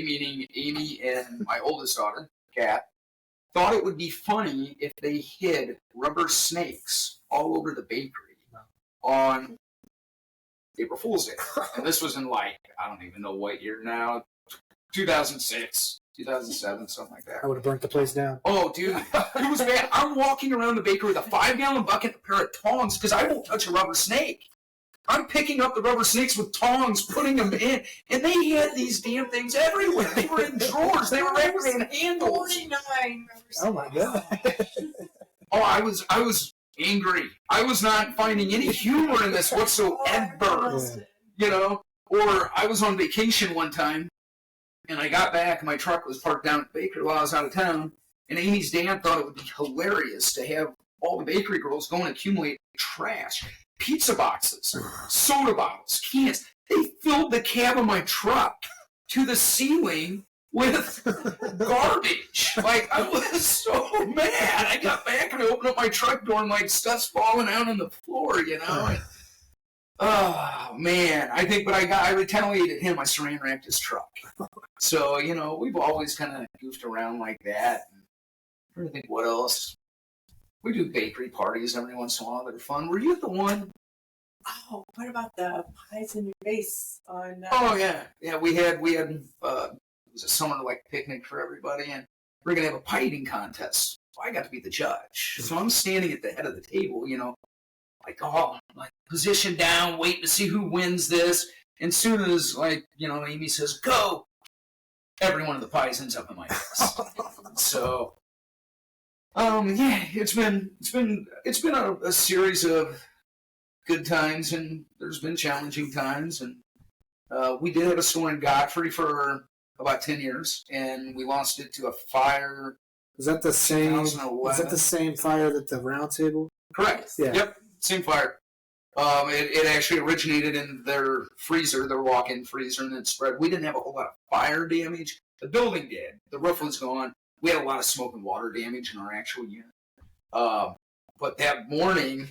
meaning Amy and my oldest daughter, Kat, thought it would be funny if they hid rubber snakes all over the bakery on April Fool's Day. And this was in, like, I don't even know what year now, 2006, 2007, something like that. I would have burnt the place down. Oh, dude, it was bad. I'm walking around the bakery with a 5-gallon bucket, a pair of tongs, because I won't touch a rubber snake. I'm picking up the rubber snakes with tongs, putting them in, and they had these damn things everywhere. They were in drawers. They were wrapped in handles. 49. Oh my god. Oh, I was angry. I was not finding any humor in this whatsoever. You know? Or I was on vacation one time, and I got back, and my truck was parked down at the bakery while I was out of town, and Amy's dad thought it would be hilarious to have all the bakery girls go and accumulate trash. Pizza boxes, soda bottles, cans. They filled the cab of my truck to the ceiling with garbage. Like, I was so mad. I got back and I opened up my truck door and, like, stuff's falling out on the floor, you know? And, oh, man. I retaliated him. I saran wrapped his truck. So, you know, we've always kind of goofed around like that. I'm trying to think what else. We do bakery parties every once in a while that are fun. Were you at the one? Oh, what about the pies in your face on? Oh yeah, yeah. We had it was a summer like picnic for everybody, and we're gonna have a pie eating contest. So I got to be the judge. So I'm standing at the head of the table, you know, like position down, waiting to see who wins this. And soon as you know, Amy says go, every one of the pies ends up in my face. So. Yeah, it's been a series of good times, and there's been challenging times, and we did have a store in Godfrey for about 10 years, and we lost it to a fire. Is that the same? 2011. Is that the same fire that the round table? Correct. Yeah. Yep. Same fire. It actually originated in their freezer, their walk-in freezer, and it spread. We didn't have a whole lot of fire damage. The building did. The roof was gone. We had a lot of smoke and water damage in our actual unit. But that morning,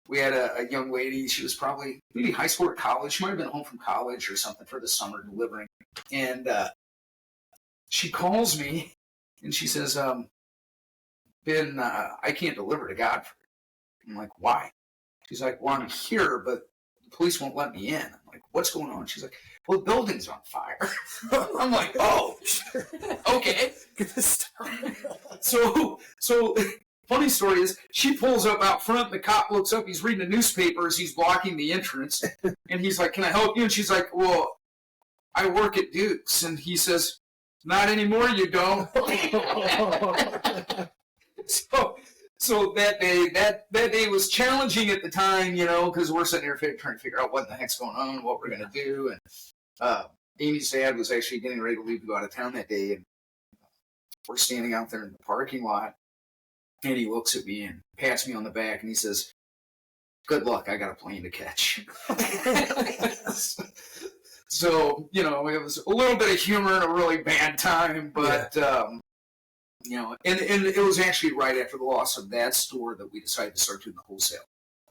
we had a young lady. She was probably maybe high school or college. She might have been home from college or something for the summer delivering. And she calls me, and she says, Ben, I can't deliver to Godfrey. I'm like, why? She's like, well, I'm here, but the police won't let me in. I'm like, what's going on? She's like, well, the building's on fire. I'm like, oh, okay. So, funny story is, she pulls up out front, the cop looks up, he's reading the newspaper as he's blocking the entrance, and he's like, can I help you? And she's like, well, I work at Duke's. And he says, not anymore, you don't. So that day was challenging at the time, you know, because we're sitting there trying to figure out what the heck's going on, what we're going to do. And Amy's dad was actually getting ready to leave to go out of town that day, and we're standing out there in the parking lot, and he looks at me and pats me on the back, and he says, good luck, I got a plane to catch. So, you know, it was a little bit of humor in a really bad time, but... Yeah. You know, and it was actually right after the loss of that store that we decided to start doing the wholesale.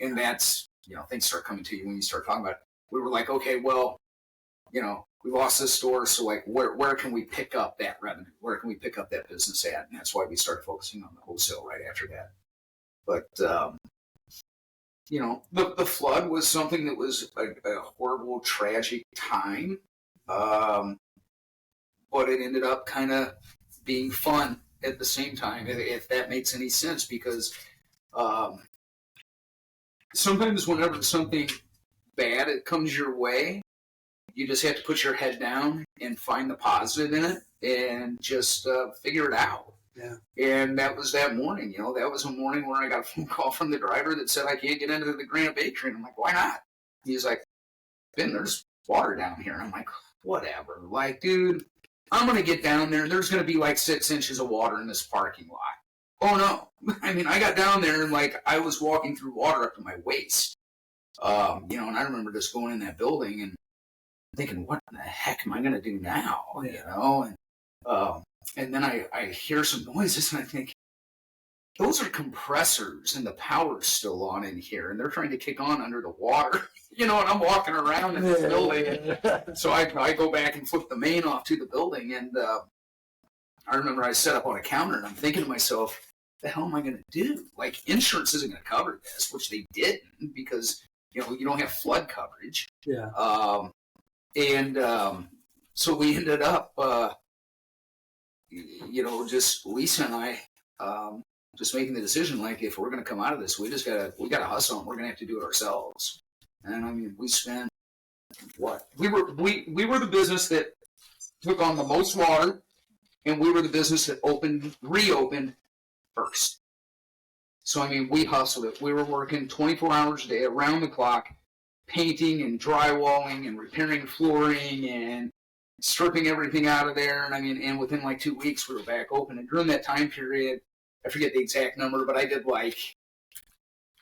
And that's, you know, things start coming to you when you start talking about it. We were like, okay, well, you know, we lost this store, so like, where can we pick up that revenue? Where can we pick up that business at? And that's why we started focusing on the wholesale right after that. But, you know, the flood was something that was a horrible, tragic time. But it ended up kind of being fun at the same time, if that makes any sense, because sometimes whenever something bad comes your way, you just have to put your head down and find the positive in it and just figure it out. Yeah. And that was that morning, you know, that was a morning where I got a phone call from the driver that said I can't get into the Granite Bakery. And I'm like, why not? He's like, Ben, there's water down here. And I'm like, whatever. Like, dude, I'm going to get down there, and there's going to be like 6 inches of water in this parking lot. Oh, no. I mean, I got down there, and like I was walking through water up to my waist. You know, and I remember just going in that building and thinking, what the heck am I going to do now? You know, and then I hear some noises, and I think, those are compressors, and the power's still on in here, and they're trying to kick on under the water. You know, and I'm walking around in this building. And so I go back and flip the main off to the building. And I remember I set up on a counter, and I'm thinking to myself, what the hell am I going to do? Like, insurance isn't going to cover this, which they didn't, because, you know, you don't have flood coverage. Yeah. So we ended up just Lisa and I, just making the decision, like, if we're going to come out of this, we gotta hustle, and we're going to have to do it ourselves. And I mean, we spent what? We were the business that took on the most water, and we were the business that reopened first. So I mean, we hustled it. We were working 24 hours a day, around the clock, painting and drywalling and repairing flooring and stripping everything out of there. And I mean, and within like 2 weeks, we were back open. And during that time period, I forget the exact number, but I did like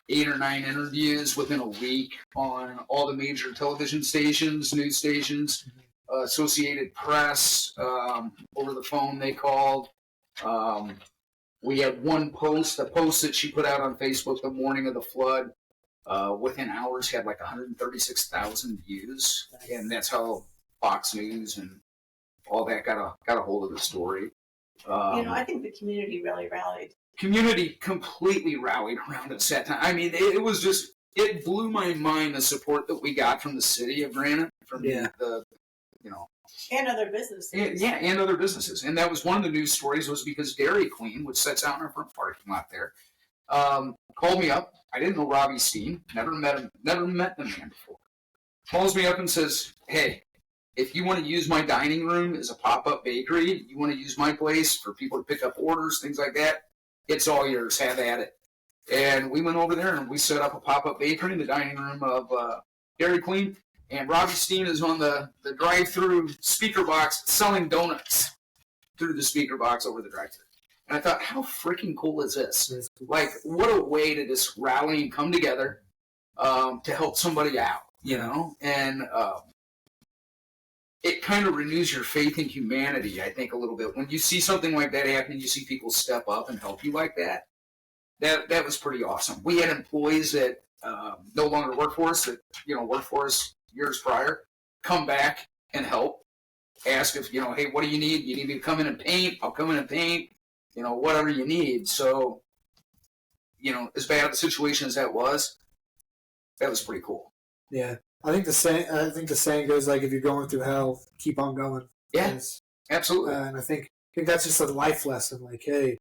8 or 9 interviews within a week on all the major television stations, news stations, Associated Press, over the phone they called. We had one post, a post that she put out on Facebook the morning of the flood, within hours had like 136,000 views. And that's how Fox News and all that got a hold of the story. I think the community really rallied. Community completely rallied around us that time. I mean, it blew my mind, the support that we got from the city of Granite, from the and other businesses. And other businesses. And that was one of the news stories, was because Dairy Queen, which sits out in our front parking lot there, called me up. I didn't know Robbie Steen, never met the man before. Calls me up and says, "Hey, if you want to use my dining room as a pop-up bakery, you want to use my place for people to pick up orders, things like that, it's all yours. Have at it." And we went over there and we set up a pop-up bakery in the dining room of Dairy Queen. And Robbie Steen is on the drive-through speaker box selling donuts through the speaker box over the drive-through. And I thought, how freaking cool is this? Like, what a way to just rally and come together to help somebody out, And it kind of renews your faith in humanity, I think, a little bit. When you see something like that happen, you see people step up and help you like that. That was pretty awesome. We had employees that no longer work for us, that worked for us years prior, come back and help. Ask if, hey, what do you need? You need me to come in and paint? I'll come in and paint. Whatever you need. So, as bad of a situation as that was pretty cool. Yeah. I think the saying goes, like, if you're going through hell, keep on going. Yeah, absolutely. And I think that's just a life lesson. Like, hey,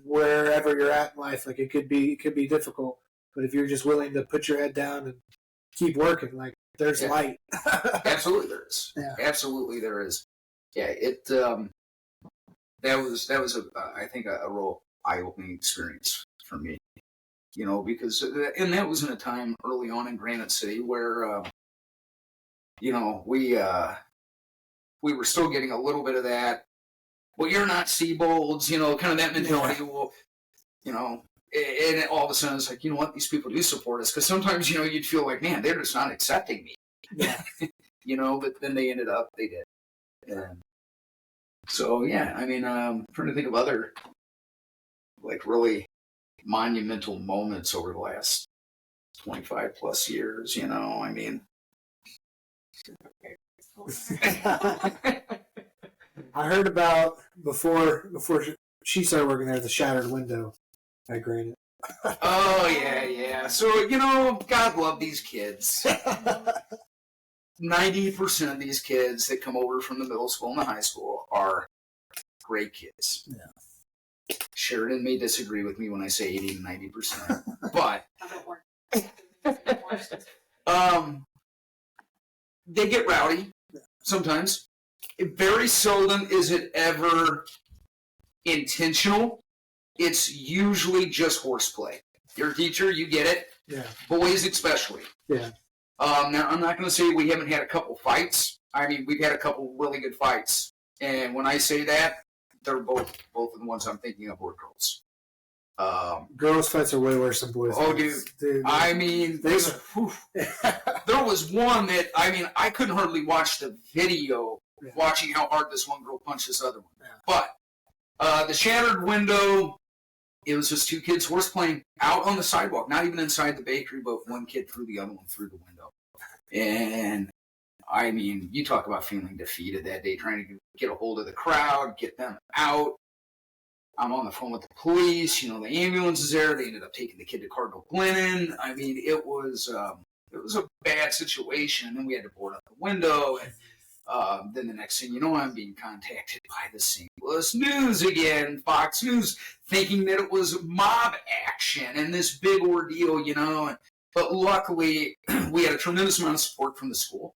wherever you're at in life, like, it could be difficult, but if you're just willing to put your head down and keep working, like, there's light. Absolutely, there is. Yeah. Absolutely, there is. Yeah, that was I think a real eye-opening experience for me. Because, and that was in a time early on in Granite City where, we were still getting a little bit of that, well, you're not Seabolds, kind of that mentality. Well, and all of a sudden it's like, what, these people do support us. Because sometimes, you'd feel like, man, they're just not accepting me. Yeah. But then they did. And so, yeah, I mean, I'm trying to think of other, like, really monumental moments over the last 25 plus years, I mean. I heard about before she started working there, the shattered window at Granite. Oh, yeah. So, God love these kids. 90% of these kids that come over from the middle school and the high school are great kids. Yeah. Sheridan may disagree with me when I say 80 to 90%, but they get rowdy sometimes. Very seldom is it ever intentional. It's usually just horseplay. You're a teacher, you get it. Yeah. Boys especially. Yeah. Now, I'm not going to say we haven't had a couple fights. I mean, we've had a couple really good fights. And when I say that, they're both of the ones I'm thinking of were girls. Girls' fights are way worse than boys' fights. Dude. I mean, there was one that, I couldn't hardly watch the video watching how hard this one girl punched this other one. Yeah. But the shattered window, it was just two kids horseplaying out on the sidewalk, not even inside the bakery, but one kid threw the other one through the window. And, you talk about feeling defeated that day, trying to get a hold of the crowd, get them out. I'm on the phone with the police. The ambulance is there. They ended up taking the kid to Cardinal Glennon. It was a bad situation. And then we had to board up the window. And Then the next thing you know, I'm being contacted by the St. Louis News again, Fox News, thinking that it was mob action and this big ordeal, But luckily, we had a tremendous amount of support from the school.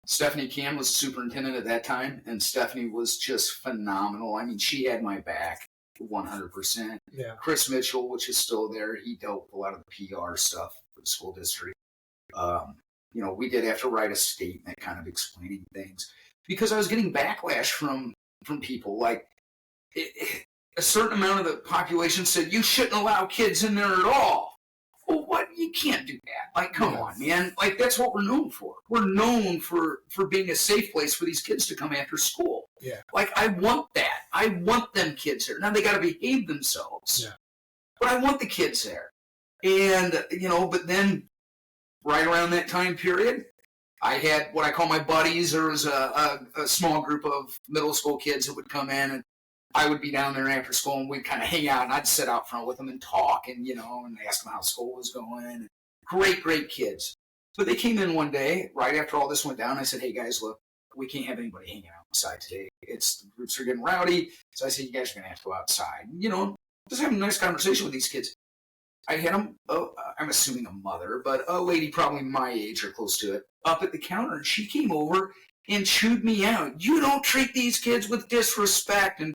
Stephanie Can was the superintendent at that time, and Stephanie was just phenomenal. I mean, she had my back 100%. Yeah. Chris Mitchell, which is still there, he dealt with a lot of the PR stuff for the school district. We did have to write a statement kind of explaining things because I was getting backlash from people. Like, a certain amount of the population said, you shouldn't allow kids in there at all. Well, what? You can't do that. Like, come on, man. Like, that's what we're known for. We're known for being a safe place for these kids to come after school. Yeah. Like, I want that. I want them kids there. Now, they got to behave themselves. Yeah. But I want the kids there. And, but then right around that time period, I had what I call my buddies. There was a small group of middle school kids that would come in, and I would be down there after school, and we'd kind of hang out, and I'd sit out front with them and talk, and and ask them how school was going. Great kids. But they came in one day, right after all this went down. I said, hey, guys, look, we can't have anybody hanging out outside today. The groups are getting rowdy. So I said, you guys are going to have to go outside. Just having a nice conversation with these kids. I had them, I'm assuming a mother, but a lady probably my age or close to it, up at the counter, and she came over and chewed me out. You don't treat these kids with disrespect, and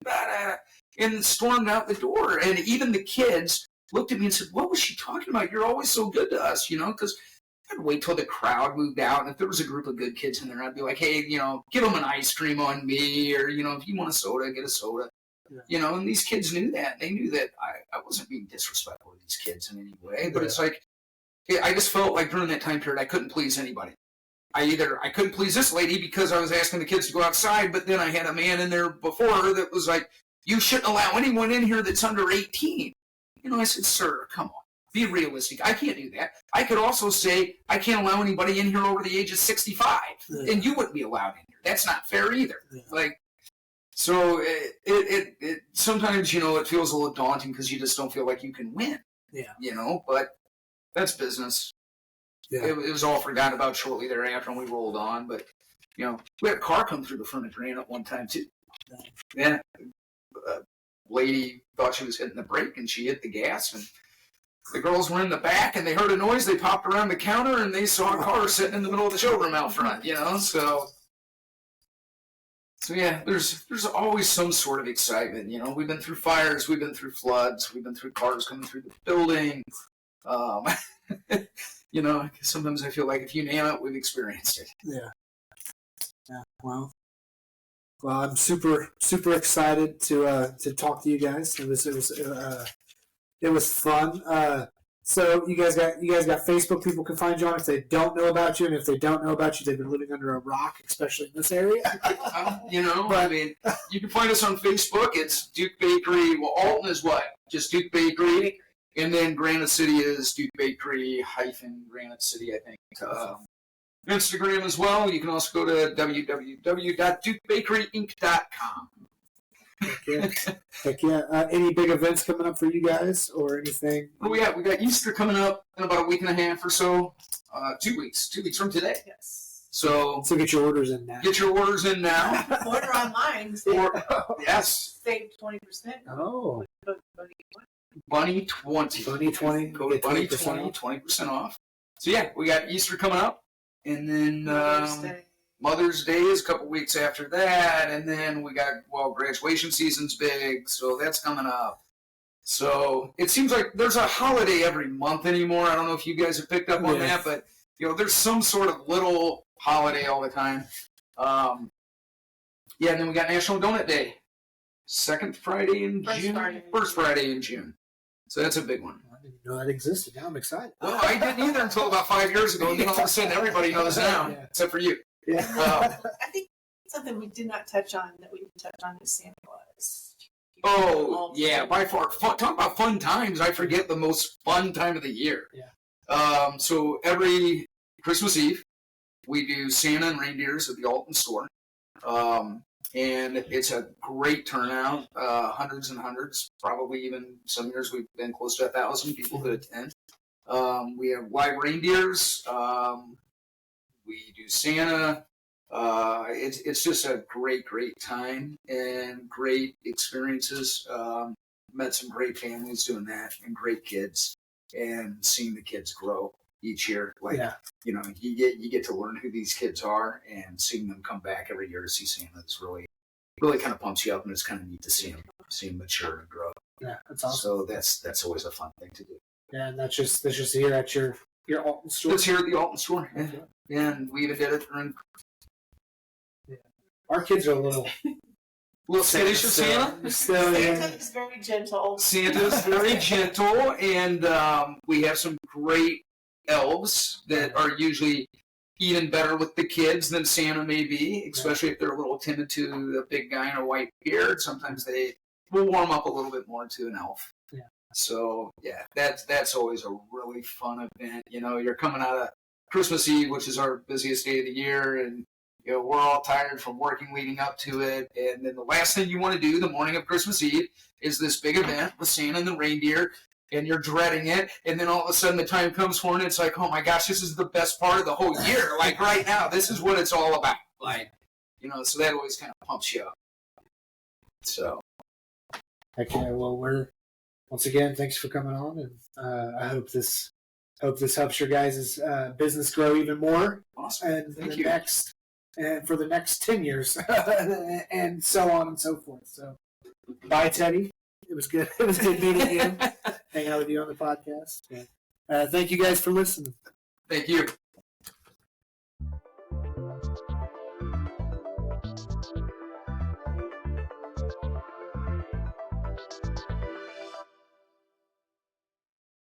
stormed out the door. And even the kids looked at me and said, what was she talking about? You're always so good to us, because I'd wait till the crowd moved out, and if there was a group of good kids in there, I'd be like, hey, give them an ice cream on me, or, if you want a soda, get a soda. Yeah. And these kids knew that. They knew that I wasn't being disrespectful to these kids in any way, but it's like, I just felt like during that time period, I couldn't please anybody. I couldn't please this lady because I was asking the kids to go outside, but then I had a man in there before her that was like, you shouldn't allow anyone in here that's under 18. I said, sir, come on, be realistic. I can't do that. I could also say I can't allow anybody in here over the age of 65, and you wouldn't be allowed in here. That's not fair either. Yeah. So it sometimes, it feels a little daunting because you just don't feel like you can win. Yeah. But that's business. Yeah. It was all forgotten about shortly thereafter, and we rolled on. But, we had a car come through the front of Granite one time, too. Yeah. A lady thought she was hitting the brake, and she hit the gas, and the girls were in the back, and they heard a noise. They popped around the counter, and they saw a car sitting in the middle of the showroom out front, So yeah, there's always some sort of excitement. We've been through fires, we've been through floods, we've been through cars coming through the building. Sometimes I feel like if you name it, we've experienced it. Yeah. Well, I'm super excited to talk to you guys. It was fun. So you guys got Facebook. People can find you on if they don't know about you, and if they don't know about you, they've been living under a rock, especially in this area. You can find us on Facebook. It's Duke Bakery. Well, Alton is what? Just Duke Bakery, and then Granite City is Duke Bakery - Granite City, I think. Instagram as well. You can also go to www.dukebakeryinc.com. Heck yeah. Any big events coming up for you guys or anything? Well, we got Easter coming up in about a week and a half or so. 2 weeks. 2 weeks from today. Yes. So get your orders in now. Order online. Yes. Save 20%. Oh. Bunny 20. Bunny 20. Code Bunny 20. 20% off. So yeah, we got Easter coming up, and then Mother's Day is a couple weeks after that, and then we got, graduation season's big, so that's coming up. So it seems like there's a holiday every month anymore. I don't know if you guys have picked up on that, but, there's some sort of little holiday all the time. And then we got National Donut Day. First Friday in June. So that's a big one. I didn't know that existed. Now I'm excited. Well, I didn't either until about 5 years ago, and then all of a sudden everybody knows now, except for you. Yeah. I think something we did not touch on that we can touch on is Santa Claus. Oh, yeah, by far. Talk about fun times. I forget the most fun time of the year. Yeah. So every Christmas Eve, we do Santa and reindeers at the Alton store. And it's a great turnout, hundreds and hundreds, probably even some years we've been close to 1,000 people that attend. We have live reindeers. We do Santa. It's just a great time and great experiences. Met some great families doing that and great kids, and seeing the kids grow each year. Like, you get to learn who these kids are, and seeing them come back every year to see Santa is really kind of pumps you up, and it's kind of neat to see them mature and grow. Yeah, that's awesome. So that's always a fun thing to do. Yeah, and that's just here at your Alton store. It's here at the Alton store. Yeah, and we even did it during. Our kids are a little skittish of Santa. Santa's very gentle. Santa's very gentle, and we have some great elves that are usually even better with the kids than Santa may be, especially if they're a little timid to the big guy in a white beard. Sometimes they will warm up a little bit more to an elf. Yeah. So, yeah, that's always a really fun event. You know, you're coming out of Christmas Eve, which is our busiest day of the year, and you know, we're all tired from working leading up to it. And then the last thing you want to do the morning of Christmas Eve is this big event with Santa and the reindeer, and you're dreading it. And then all of a sudden the time comes for it, and it's like, oh my gosh, this is the best part of the whole year. Like right now, this is what it's all about. Like, you know, so that always kind of pumps you up. So. Okay, well, once again, thanks for coming on, and I hope this helps your guys' business grow even more. Awesome. And Thank the you. for the next 10 years, and so on and so forth. So, bye, Teddy. It was good. It was good meeting you, hang out with you on the podcast. Thank you guys for listening. Thank you.